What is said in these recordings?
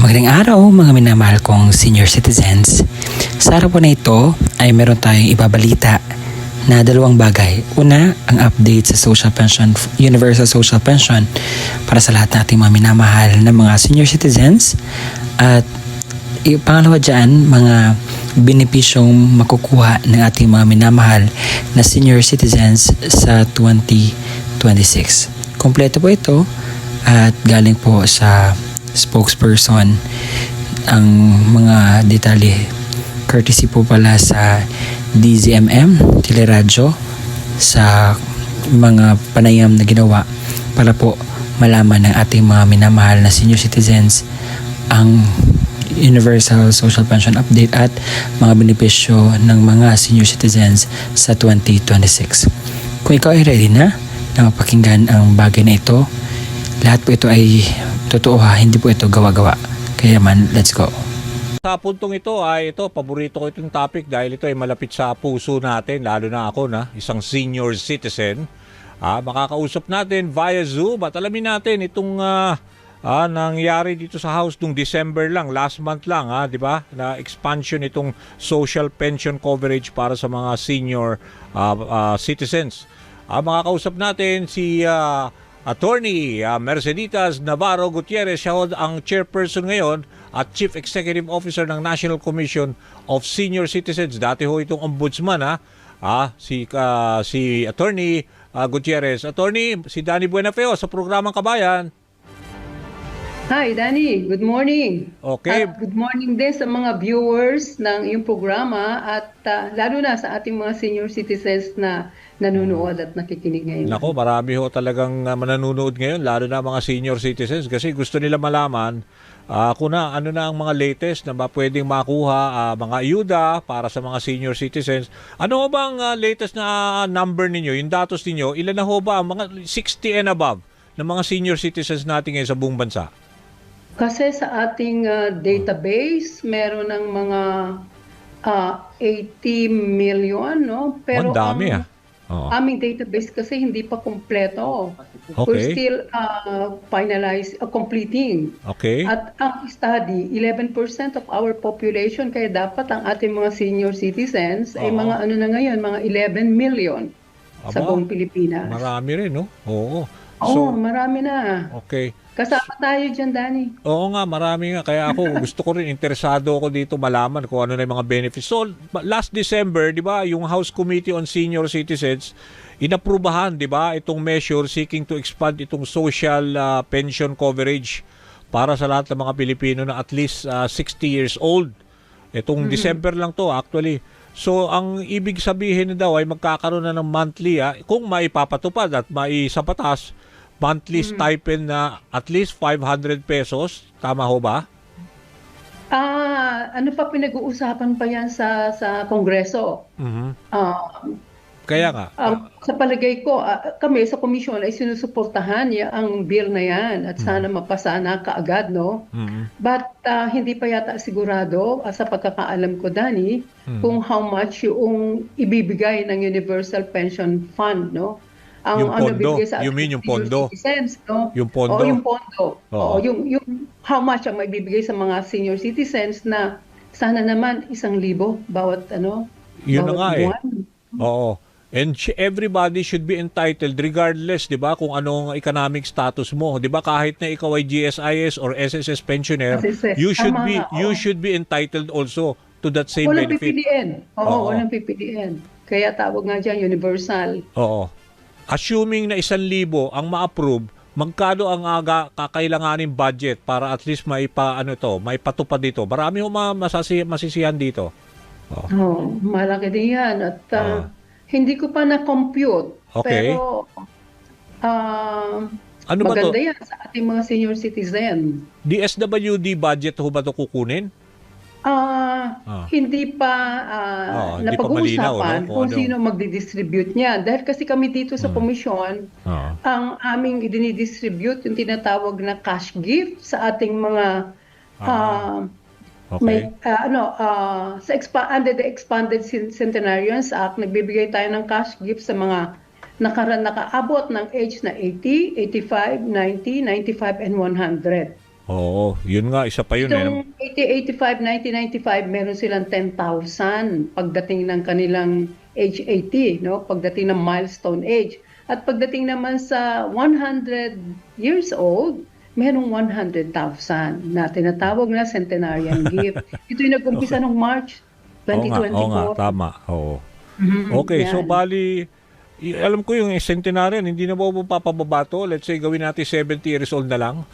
Magandang araw mga minamahal kong senior citizens. Sa araw po na ito ay meron tayong ibabalita na dalawang bagay. Una, ang update sa social pension, universal social pension para sa lahat nating mga minamahal na mga senior citizens. At pangalawa dyan, mga benepisyong makukuha ng ating mga minamahal na senior citizens sa 2026. Kompleto po ito at galing po sa spokesperson ang mga detalye courtesy po pala sa DZMM Teleradyo sa mga panayam na ginawa para po malaman ng ating mga minamahal na senior citizens ang Universal Social Pension Update at mga benepisyo ng mga senior citizens sa 2026. Kung ikaw ay ready na mapakinggan ang bagay na ito, lahat po ito ay totoo ha, hindi po ito gawa-gawa. Kaya man, let's go. Sa puntong ito ay paborito ko itong topic dahil ito ay malapit sa puso natin, lalo na ako na isang senior citizen. Makakausap natin via Zoom at alamin natin itong nangyari dito sa House nung December lang, last month lang, di ba? Na expansion itong social pension coverage para sa mga senior citizens. Makakausap natin si Attorney Merceditas Navarro Gutierrez, siya ang chairperson ngayon at Chief Executive Officer ng National Commission of Senior Citizens. Dati ho itong ombudsman si Attorney Gutierrez. Attorney, si Danny Buenafeo sa programang Kabayan. Hi, Danny. Good morning. Okay. At good morning din sa mga viewers ng iyong programa at lalo na sa ating mga senior citizens na nanonood at nakikinig ngayon. Nako, marami ho talagang manonood ngayon, lalo na mga senior citizens kasi gusto nila malaman kung ano na ang mga latest na pwedeng makuha, mga ayuda para sa mga senior citizens. Ano ho ba ang latest na number ninyo, yung datos ninyo? Ilan na ho ba ang mga 60 and above ng mga senior citizens natin ngayon sa buong bansa? Kasi sa ating database, meron ng mga 80 million, no? Pero ang dami aming database kasi hindi pa kumpleto. Okay. We're still completing. Okay. At ang study, 11% of our population, kaya dapat ang ating mga senior citizens ay mga ano na ngayon, mga 11 million sa buong Pilipinas. Marami rin, no? Oo. Oo, marami na. Okay. Kasama tayo dyan, Danny. Oo nga, marami nga. Kaya ako, gusto ko rin, interesado ako dito malaman kung ano na yung mga benefits. So, last December, di ba, yung House Committee on Senior Citizens, inaprubahan, di ba, itong measure seeking to expand itong social pension coverage para sa lahat ng mga Pilipino na at least 60 years old. Itong December lang to, actually. So, ang ibig sabihin na daw ay magkakaroon na ng monthly, kung maipapatupad at maisapatas, monthly stipend na at least 500 pesos. Tama ho ba? Ano pa pinag-uusapan pa yan sa Kongreso? Kaya nga. Sa palagay ko, kami sa komisyon ay sinusuportahan ang bill na yan at sana mapasa na kaagad, no? But hindi pa yata sigurado sa pagkakaalam ko, Danny, kung how much yung ibibigay ng Universal Pension Fund, no? Yung pondo, you mean yung pondo? Citizens, no? Yung pondo? Oo, yung pondo. Oo, yung how much ang maibibigay sa mga senior citizens na sana naman 1,000 bawat yun na nga buwan. Oo. And everybody should be entitled regardless, 'di ba, kung anong economic status mo, 'di ba? Kahit na ikaw ay GSIS or SSS pensioner, you should be entitled also to that same walang benefit. PPDN. Oo, walang PPDN. Kaya tawag nga diyan universal. Oo. Assuming na 1,000 ang ma-approve, magkano ang kakailanganin budget para at least maipatupad dito? Marami ho masisiyan dito. Malaki din yan. At hindi ko pa na-compute. Okay. Pero Ano ba maganda to? yan sa ating mga senior citizen. DSWD budget ho ba ito kukunin? Hindi pa hindi pa malinaw, napag-uusapan no? kung sino magdi-distribute niya. Dahil kasi kami dito sa komisyon, ang aming idinidistribute yung tinatawag na cash gift sa ating mga Okay. under the Expanded Centenarians Act, nagbibigay tayo ng cash gift sa mga nakaabot ng age na 80, 85, 90, 95, and 100. Oo, yun nga, isa pa yun eh. Itong 80, 85, 1995, meron silang 10,000 pagdating ng kanilang age 80, no? Pagdating ng milestone age. At pagdating naman sa 100 years old, merong 100,000 na tinatawag na centenarian gift. Ito yung nag-umpisa noong March Oo 2024. nga, tama. Oo. Mhm, Okay, so yan. bali, alam ko yung centenarian, hindi na ba papababa to? Let's say, gawin natin 70 years old na lang.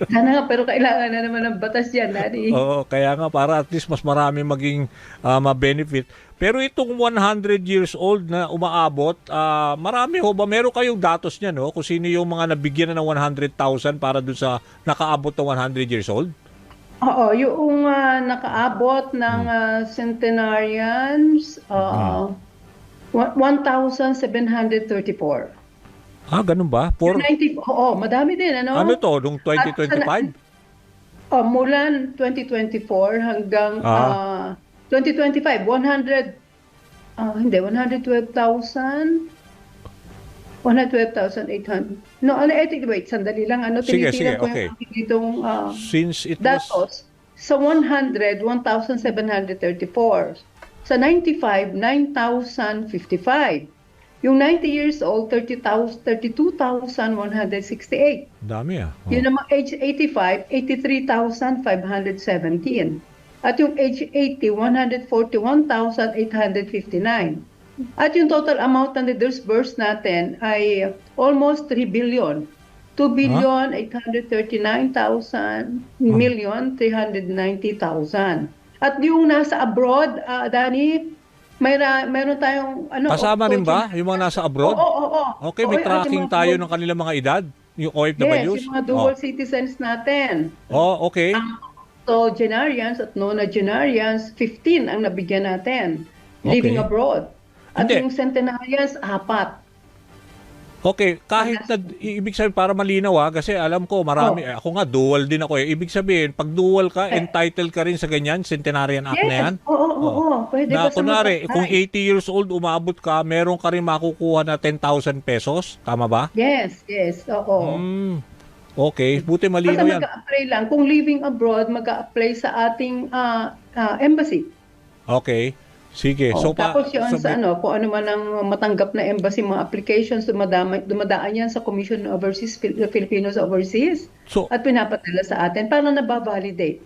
Sana nga, pero kailangan na naman ng batas yan, Daddy. Oo, kaya nga para at least mas marami maging ma-benefit. Pero itong 100 years old na umaabot, marami ho ba? Meron kayong datos niya, no? Kung sino yung mga nabigyan na ng 100,000 para dun sa nakaabot na 100 years old? Oo, yung nakaabot ng centenarians, 1,734. Ganun ba? Yung 90, oo, madami din, ano? Ano to, nung 2025? Mula 2024 hanggang 2025, 112,000. 112,800. No, wait, sandali lang. Sige, Tinitira ko okay. yung aking ditong Since it was... datos. Sa 100, 1,734. Sa 95, 9,055. Yung 90 years old, 32,168. Dami ah. Yung naman age 85, 83,517. At yung age 80, 141,859. At yung total amount na disbursed natin ay almost 3 billion. 2,839,000 million 390,000. At yung nasa abroad, Danny, mayroon tayong Kasama rin ba yung mga nasa abroad? Oo. Okay, may Oo, tracking ating mga tayo dual- ng kanilang mga edad? Yung Yes, OFWs? yung mga dual citizens natin. Okay. So, Genarians at nonagenarians, 15 ang nabigyan natin living Okay. abroad. At Hindi. yung centenarians, 4. Okay, kahit na, ibig sabihin, para malinaw kasi alam ko marami, ako nga dual din ako Ibig sabihin, pag dual ka, entitled ka rin sa ganyan, Centenarian Act na yan? Oo. Pwede Na ka sa kunwari, mag-apply. kung 80 years old umabot ka, meron ka rin makukuha na 10,000 pesos. Tama ba? Yes, oo. Okay, buti Basta malinaw yan. mag-a-apply lang. Kung living abroad, mag-a-apply sa ating embassy. Okay, sige. So, Tapos yun so sa kung ano man ang matanggap na embassy, mga applications, dumadaan yan sa Commission on Overseas, Filipinos Overseas. So, At pinapadala sa atin para nababalidate.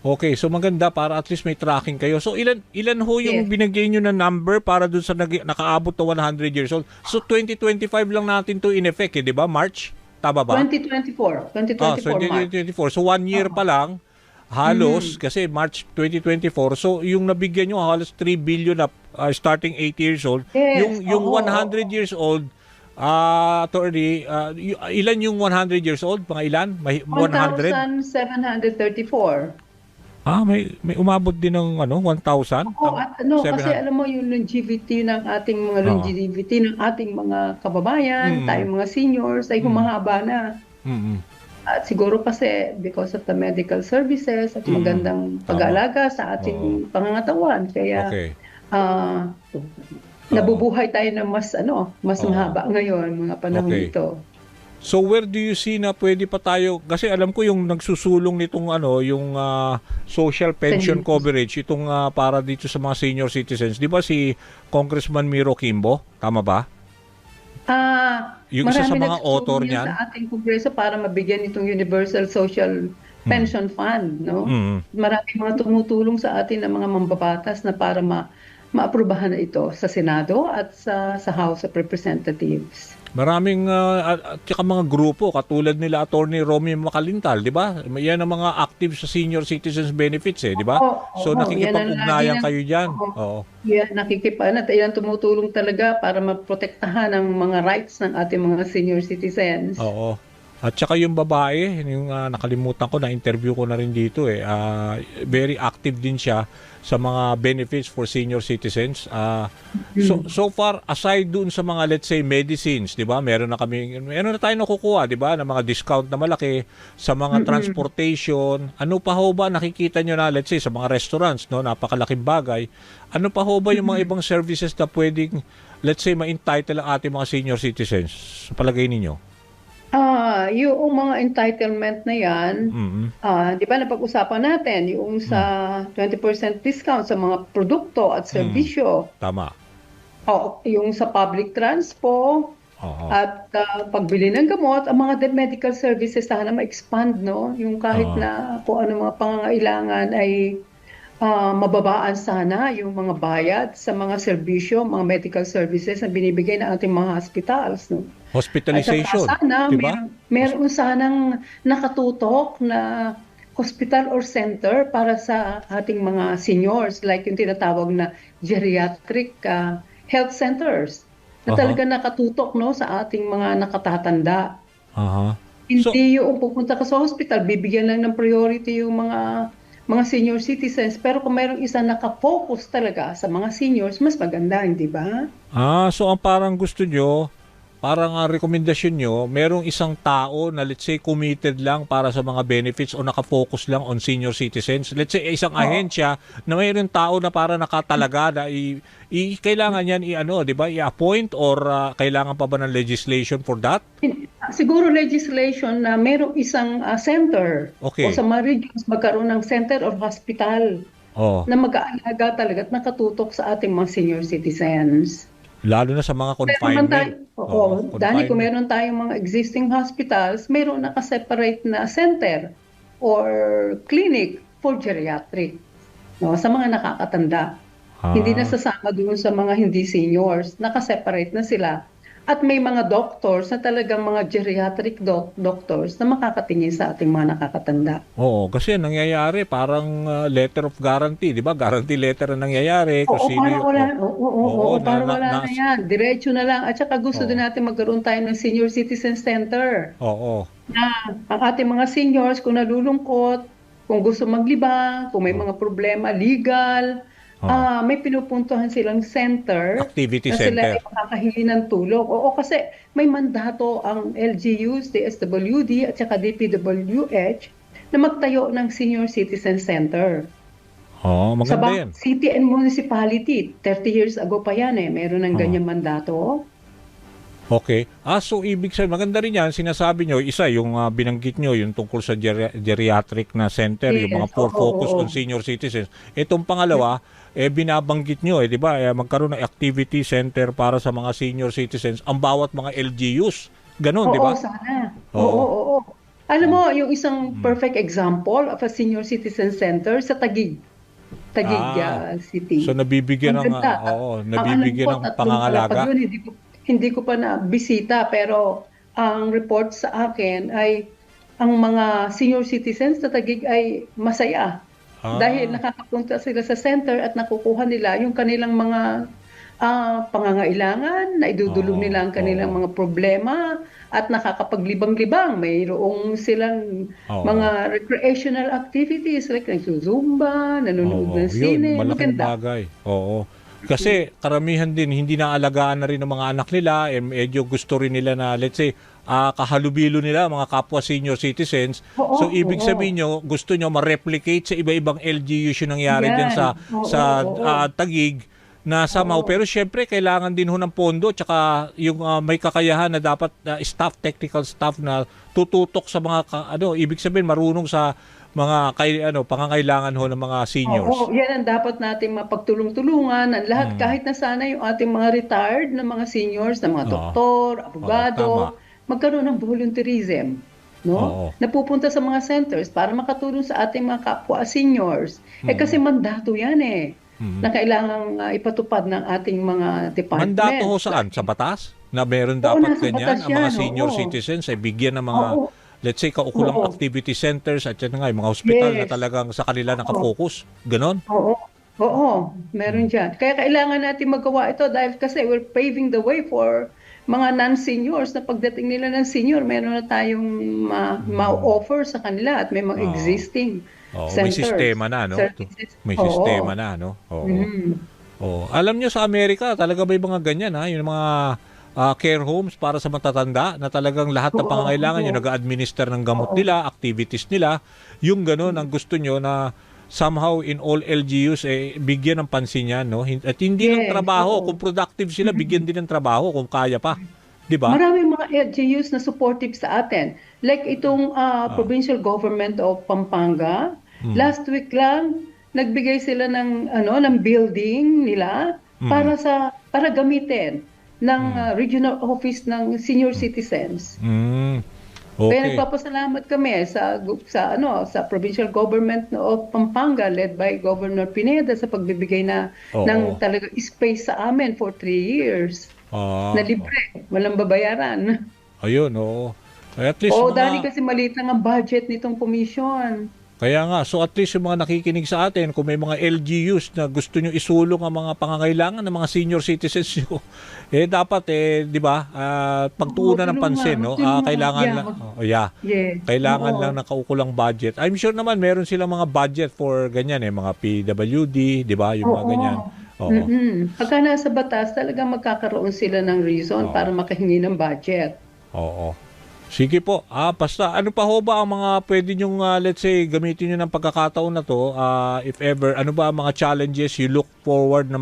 okay, so maganda para at least may tracking kayo. So ilan ho yung Yes. binigay nyo na number para dun sa nakaabot na 100 years old? So 2025 lang natin to in effect, di ba? March? Tama ba? 2024 So March. 2024. So 1 year pa lang halos kasi March 2024. So yung nabigyan nyo halos 3 billion na starting 80 years old. Yes, Yung oo, 100 years old attorney, ilan yung 100 years old? Mga ilan? 100? 1,734. May umabot din ng 1,000? At kasi alam mo yung longevity ng ating mga kababayan, tayong mga seniors ay humahaba na. At siguro kasi because of the medical services at magandang pag-aalaga sa ating pangangatawan. Kaya nabubuhay tayo na mas mahaba ngayon mga panahon ito. So where do you see na pwede pa tayo, kasi alam ko yung nagsusulong nitong yung social pension coverage, itong para dito sa mga senior citizens, di ba si Congressman Miro Kimbo? Tama ba? Yung isa sa mga author niyan sa ating kongreso para mabigyan itong Universal Social Pension Fund, no? Maraming mga tumutulong sa atin ng mga mambabatas na para maaprubahan na ito sa Senado at sa House of Representatives. Maraming at saka mga grupo katulad nila Attorney Romy Macalintal, di ba? Yan ang mga active sa senior citizens benefits di ba? So nakikipag-ugnayan kayo diyan. Oo. Yan, yan tumutulong talaga para maprotektahan ang mga rights ng ating mga senior citizens. Oo. At saka yung babae, yung nakalimutan ko, na-interview ko na rin dito very active din siya sa mga benefits for senior citizens. So far, aside dun sa mga, let's say, medicines, di ba? Meron na tayo nakukuha, di ba? Na mga discount na malaki sa mga transportation. Ano pa ho ba nakikita nyo na, let's say, sa mga restaurants, no? Napakalaking bagay. Ano pa ho ba yung mga ibang services na pwedeng, let's say, ma-entitle ang ating mga senior citizens? Sa palagay ninyo? Yung mga entitlement na yan, Mm. di ba napag-usapan natin yung sa 20% discount sa mga produkto at Mm. serbisyo, Tama. yung sa public transpo, Oo. at pagbili ng gamot, ang mga medical services sana ma-expand, no? Yung kahit Oo. na kung ano mga pangangailangan ay mababaan sana yung mga bayad sa mga serbisyo, mga medical services na binibigay ng ating mga hospitals, no? At saka Hospitalization, sana 'di ba? meron sanang nakatutok na hospital or center para sa ating mga seniors, like yung tinatawag na geriatric health centers na Aha. talaga nakatutok, no, sa ating mga nakatatanda. Aha. So, Hindi yung pupunta ka sa hospital, bibigyan lang ng priority yung mga senior citizens. Pero kung mayroong isa nakafocus talaga sa mga seniors, mas maganda, hindi ba? so ang parang gusto nyo, parang ang rekomendasyon nyo, merong isang tao na let's say committed lang para sa mga benefits o nakafocus lang on senior citizens. Let's say isang ahensya na mayroong tao na para nakatalaga na kailangan yan i-ano, 'di ba? I-appoint or kailangan pa ba ng legislation for that? Siguro legislation na merong isang center Okay. o sa mga regions magkaroon ng center or hospital Oh, na mag-aalaga talaga at nakatutok sa ating mga senior citizens. lalo na sa mga Meron tayo, confinement. Oo, Dani, kung confinement. meron tayong mga existing hospitals, meron nakaseparate na center or clinic for geriatric, no, sa mga nakakatanda. Hindi na Ah. sasama doon sa mga hindi seniors, nakaseparate na sila. At may mga doctors na talagang mga geriatric doctors na makakatingin sa ating mga nakakatanda. Oo, kasi nangyayari parang letter of guarantee, 'di ba? Guarantee letter na nangyayari kung Oo, sino para yung wala, oo, para wala na na yan. Diretso na lang. At saka gusto Oo. din natin magkaroon tayo ng senior citizen center. Oo. Na ang ating mga seniors kung nalulungkot, kung gusto maglibang, kung may mga problema legal, Oo. may pinupuntuhan silang center Activity na sila center. ay makakahingi ng tulong. Oo, kasi may mandato ang LGUs, DSWD at saka DPWH na magtayo ng senior citizen center. Oo, Sa maganda 'yan. city and municipality, 30 years ago pa yan meron ng Oo. ganyang mandato. Okay. So ibig sabihin, maganda rin yan, sinasabi nyo, isa, yung binanggit nyo, yung tungkol sa geriatric na center, yung mga Yes, for oo, focus oo. on senior citizens. Itong pangalawa, binabanggit nyo, di ba, magkaroon ng activity center para sa mga senior citizens, ang bawat mga LGUs. Ganon, di ba? Oo, sana. Oo. Oo. Alam mo, yung isang perfect example of a senior citizen center sa Taguig. City. So nabibigyan Ang ng, ganda. nabibigyan Ang ng alam ko, 3 pangangalaga. palapag yun, hindi ko pa na bisita, pero ang report sa akin ay ang mga senior citizens sa Taguig ay masaya. Dahil nakakapunta sila sa center at nakukuha nila yung kanilang mga pangangailangan, na idudulog Oo, nila ang kanilang oo. mga problema at nakakapaglibang-libang. Mayroong silang Oo. mga recreational activities like nagsusumba, nanonood ng sine. Yun, malaking Maganda. bagay. Oo. Kasi karamihan din, hindi naalagaan na rin ng mga anak nila, medyo gusto rin nila na, let's say, kahalubilo nila, mga kapwa senior citizens. Oo, So, ibig oo. sabihin nyo, gusto nyo ma-replicate sa iba-ibang LGUs yung nangyari Yan. dyan Oo, sa oo. Taguig na somehow. Pero syempre, kailangan din ho ng pondo, tsaka yung may kakayahan na dapat staff, technical staff na tututok sa mga, ibig sabihin, marunong sa mga pangangailangan ho ng mga seniors. Oo, yan ang dapat natin mapagtulong-tulungan. Ang lahat, kahit na sana yung ating mga retired na mga seniors, na mga Oo. doktor, Oo, abogado, tama. magkaroon ng volunteerism. No? Oo. Napupunta sa mga centers para makatulong sa ating mga kapwa seniors. Kasi mandato yan na kailangang ipatupad ng ating mga department. Mandato ho saan? Sa batas? Na meron Oo, dapat nasa ganyan? batas Ang mga yan, senior oo. citizens ay bigyan ng mga, Oo. let's say, kaukulang Oo. activity centers at yan nga, yung mga hospital na Yes. talagang sa kanila nakafocus. Ganon? Oo, meron dyan. Kaya kailangan natin magawa ito dahil kasi we're paving the way for mga non-seniors na pagdating nila ng senior, meron na tayong ma-offer sa kanila at may mga Oo. existing Oo, may centers. sistema na, no? Services. May Oo. sistema na, no? Oo. Oo. Alam nyo sa Amerika, talaga may mga ganyan, ha? Yung mga care homes para sa matatanda na talagang lahat ng Oo, pangangailangan, oo. yung nag-administer ng gamot nila, activities nila, yung gano'n ang gusto nyo na somehow in all LGUs bigyan ng pansin yan, no? At hindi lang Yes, trabaho, oo. kung productive sila, bigyan din ng trabaho kung kaya pa. Di ba? Maraming mga LGUs na supportive sa atin. Like itong provincial government of Pampanga, last week lang nagbigay sila ng building nila para gamitin ng regional office ng senior citizens. Mm. Kaya Okay. nagpapasalamat kami sa provincial government of Pampanga led by Governor Pineda sa pagbibigay Oo. ng talaga space sa amin for 3 years. Ah, Na libre, walang babayaran. ayun, oo. At least Dahil kasi maliit lang ang budget nitong commission. kaya nga, so at least yung mga nakikinig sa atin, kung may mga LGUs na gusto nyo isulong ang mga pangangailangan ng mga senior citizens nyo, dapat, di ba, pagtuunan ng pansin, no? tulungan. Kailangan Yeah, lang, Yeah. kailangan Oo. lang ng kaukulang budget. I'm sure naman, meron silang mga budget for ganyan, mga PWD, di ba, yung mga Oo. ganyan. Oo. Pagka nasa batas, talaga magkakaroon sila ng reason para makahingi ng budget. Oo. Sige po. Basta ano pa ho ba ang mga pwede nyong let's say gamitin nyo ng pagkakataon na to if ever ano ba ang mga challenges you look forward na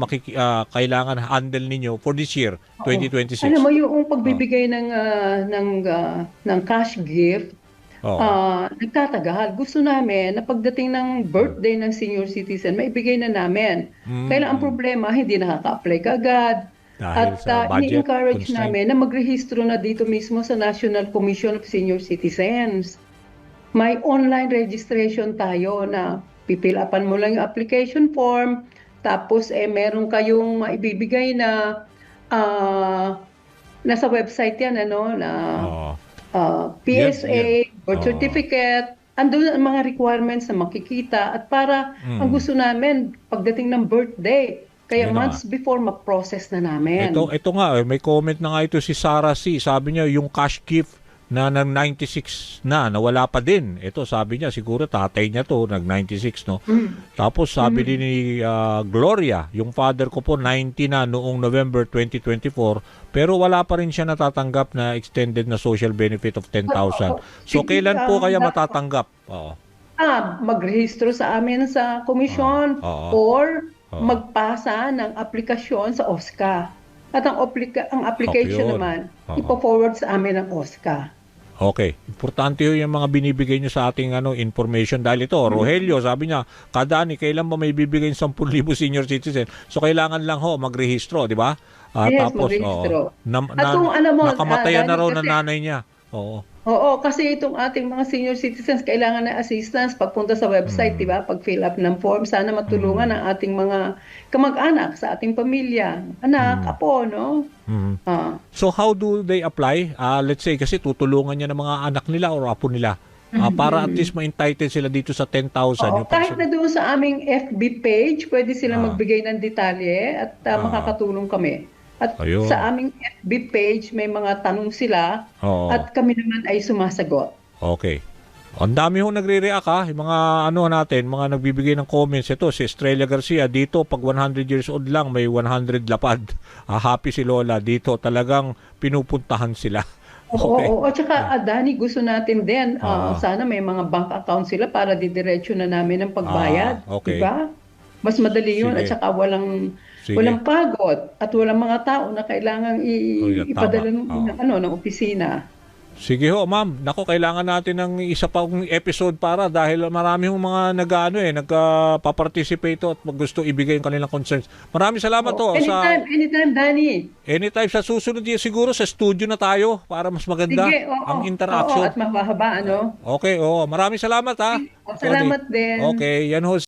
kailangan handle ninyo for this year 2026? Alam mo yung pagbibigay ng cash gift, Oo. nagtatagal. Gusto namin na pagdating ng birthday ng senior citizen, maibigay na namin. Kaya lang ang problema, hindi nakaka-apply kaagad. Dahil At sa budget ini-encourage constraint. namin na magrehistro na dito mismo sa National Commission of Senior Citizens. May online registration tayo na pipilapan mo lang yung application form, tapos meron kayong maibibigay na nasa website yan, Oo. PSA, birth Oo. certificate, andun ang mga requirements na makikita at para ang gusto namin pagdating ng birthday, kaya Yun na months before ma-process na namin. Ito nga, may comment na nga ito si Sarah C. Sabi niya, yung cash gift na ng 96 na, nawala pa din. Ito, sabi niya, siguro tatay niya to, nag-96, no? Tapos sabi din ni Gloria, yung father ko po, 90 na noong November 2024, pero wala pa rin siya natatanggap na extended na social benefit of 10,000. So, Sige, kailan po kaya matatanggap? Oo. Magrehistro sa amin sa komisyon Oo. or Oo. magpasa ng aplikasyon sa OSCA. At ang application Okay, yun. naman, Oo. ipo-forward sa amin ng OSCA. Okay. Importante yun yung mga binibigay nyo sa ating information. Dahil ito, Rogelio, sabi niya, kada kailan ba may bibigay 10,000 senior citizen? So, kailangan lang Yes, tapos, magrehistro. oo. At kung alam mo, nakamatayan na Dani, raw ng kasi- nanay niya. Oo. Oo, kasi itong ating mga senior citizens kailangan ng assistance pagpunta sa website, di ba? Pag-fill up ng form, sana matulungan ang ating mga kamag-anak sa ating pamilya. Anak, apo, no? Mhm. Ah. So, how do they apply? Let's say, kasi tutulungan niya ng mga anak nila or apo nila. Para at least ma-entitled sila dito sa 10,000. Oo, Yung kahit na doon sa aming FB page, pwede silang magbigay ng detalye at makakatulong kami. At Ayun. sa aming FB page, may mga tanong sila Oo. at kami naman ay sumasagot. Okay. Ang dami hong nagre-react yung mga natin, mga nagbibigay ng comments. Ito, si Estrella Garcia, dito pag 100 years old lang, may 100 lapad. Happy si Lola. Dito talagang pinupuntahan sila. Okay. Oo, at saka Dani, gusto natin din, sana may mga bank account sila para didiretso na namin ang pagbayad. Okay. Diba? Mas madali yun Sige. at saka walang Sige. pagod at walang mga tao na kailangang Yeah, ipadala tama. ng opisina. Sige ho, ma'am. Nako, kailangan natin ng isa pang episode para dahil marami hong mga nagpa-participate at gusto ibigay yung kanilang concerns. Maraming salamat to. Anytime, Dani. Anytime sa susunod din siguro sa studio na tayo para mas maganda Sige, oo. ang interaction. Oo, at mahaba, Okay, maraming salamat ha. Salamat din. Okay, yan ho